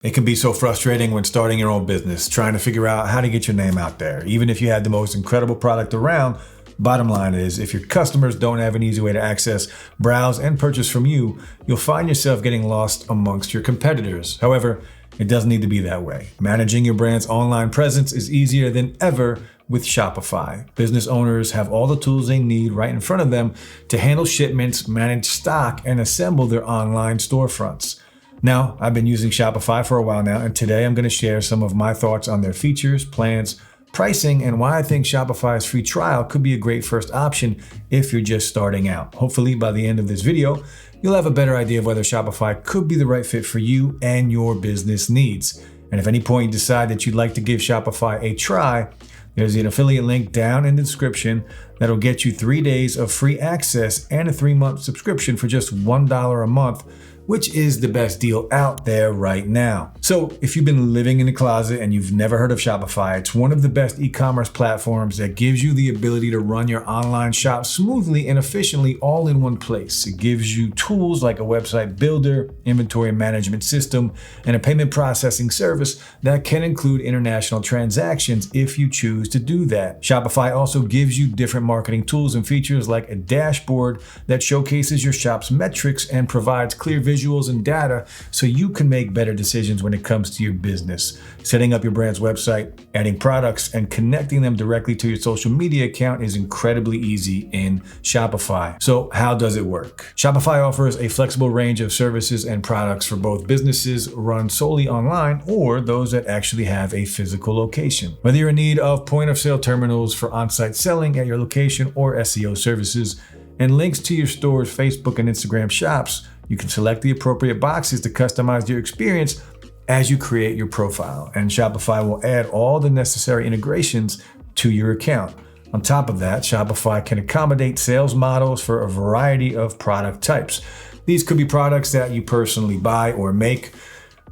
It can be so frustrating when starting your own business, trying to figure out how to get your name out there. Even if you had the most incredible product around, bottom line is, if your customers don't have an easy way to access, browse, and purchase from you, you'll find yourself getting lost amongst your competitors. However, it doesn't need to be that way. Managing your brand's online presence is easier than ever with Shopify. Business owners have all the tools they need right in front of them to handle shipments, manage stock, and assemble their online storefronts. Now, I've been using Shopify for a while now, and today I'm going to share some of my thoughts on their features, plans, pricing, and why I think Shopify's free trial could be a great first option if you're just starting out. Hopefully, by the end of this video, you'll have a better idea of whether Shopify could be the right fit for you and your business needs. And if at any point you decide that you'd like to give Shopify a try, there's an affiliate link down in the description that'll get you 3 days of free access and a 3-month subscription for just $1 a month, which is the best deal out there right now. So if you've been living in a closet and you've never heard of Shopify, it's one of the best e-commerce platforms that gives you the ability to run your online shop smoothly and efficiently all in one place. It gives you tools like a website builder, inventory management system, and a payment processing service that can include international transactions if you choose to do that. Shopify also gives you different marketing tools and features like a dashboard that showcases your shop's metrics and provides clear visuals and data so you can make better decisions when it comes to your business. Setting up your brand's website, adding products, and connecting them directly to your social media account is incredibly easy in Shopify. So how does it work? Shopify offers a flexible range of services and products for both businesses run solely online or those that actually have a physical location. Whether you're in need of point-of-sale terminals for on-site selling at your location or SEO services and links to your store's Facebook and Instagram shops, you can select the appropriate boxes to customize your experience as you create your profile, and Shopify will add all the necessary integrations to your account. On top of that, Shopify can accommodate sales models for a variety of product types. These could be products that you personally buy or make,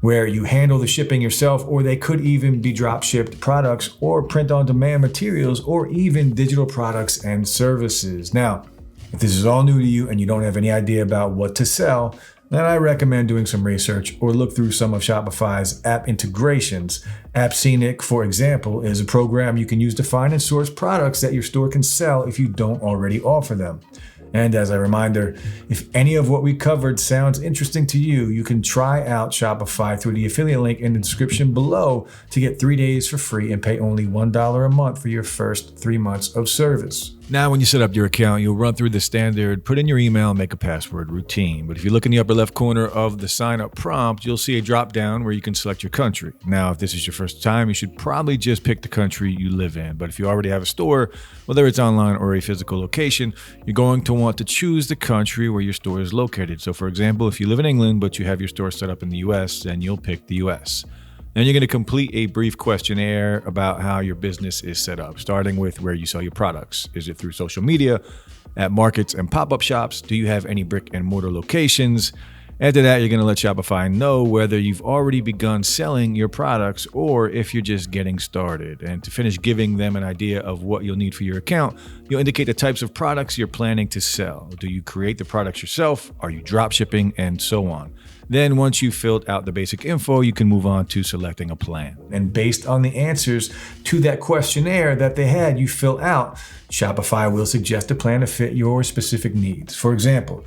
where you handle the shipping yourself, or they could even be drop-shipped products or print-on-demand materials, or even digital products and services. Now, if this is all new to you and you don't have any idea about what to sell, then I recommend doing some research or look through some of Shopify's app integrations. AppScenic, for example, is a program you can use to find and source products that your store can sell if you don't already offer them. And as a reminder, if any of what we covered sounds interesting to you, you can try out Shopify through the affiliate link in the description below to get 3 days for free and pay only $1 a month for your first 3 months of service. Now, when you set up your account, you'll run through the standard put in your email and make a password routine. But if you look in the upper left corner of the sign up prompt, you'll see a drop down where you can select your country. Now, if this is your first time, you should probably just pick the country you live in. But if you already have a store, whether it's online or a physical location, you're going to want to choose the country where your store is located. So for example, if you live in England, but you have your store set up in the US, then you'll pick the US. Then you're going to complete a brief questionnaire about how your business is set up, starting with where you sell your products. Is it through social media, at markets and pop-up shops? Do you have any brick and mortar locations? After that, you're going to let Shopify know whether you've already begun selling your products or if you're just getting started. And to finish giving them an idea of what you'll need for your account, you'll indicate the types of products you're planning to sell. Do you create the products yourself? Are you drop shipping? And so on. Then once you've filled out the basic info, you can move on to selecting a plan. And based on the answers to that questionnaire that they had you fill out, Shopify will suggest a plan to fit your specific needs. For example,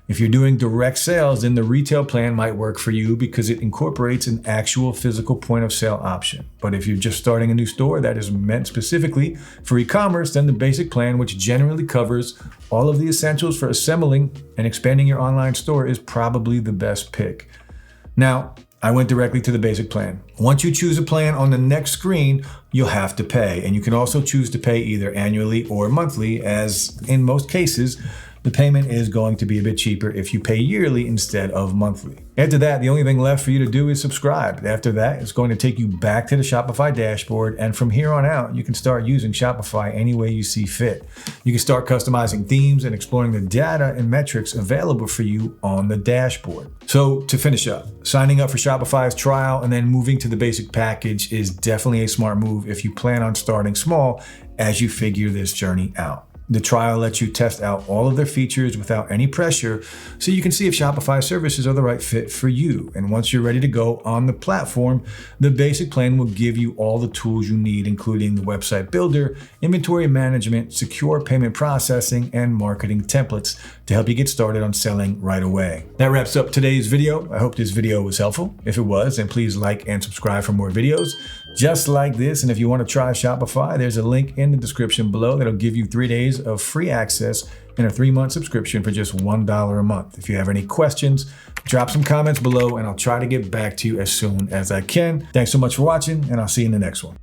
if you're doing direct sales, then the retail plan might work for you because it incorporates an actual physical point of sale option. But if you're just starting a new store that is meant specifically for e-commerce, then the basic plan, which generally covers all of the essentials for assembling and expanding your online store, is probably the best pick. Now, I went directly to the basic plan. Once you choose a plan on the next screen, you'll have to pay. And you can also choose to pay either annually or monthly, as in most cases, the payment is going to be a bit cheaper if you pay yearly instead of monthly. After that, the only thing left for you to do is subscribe. After that, it's going to take you back to the Shopify dashboard, and from here on out, you can start using Shopify any way you see fit. You can start customizing themes and exploring the data and metrics available for you on the dashboard. So to finish up, signing up for Shopify's trial and then moving to the basic package is definitely a smart move if you plan on starting small as you figure this journey out. The trial lets you test out all of their features without any pressure, so you can see if Shopify services are the right fit for you. And once you're ready to go on the platform, the basic plan will give you all the tools you need, including the website builder, inventory management, secure payment processing, and marketing templates to help you get started on selling right away. That wraps up today's video. I hope this video was helpful. If it was, then please like and subscribe for more videos just like this. And if you want to try Shopify, there's a link in the description below that'll give you 3 days of free access and a 3-month subscription for just $1 a month. If you have any questions, drop some comments below and I'll try to get back to you as soon as I can. Thanks so much for watching, and I'll see you in the next one.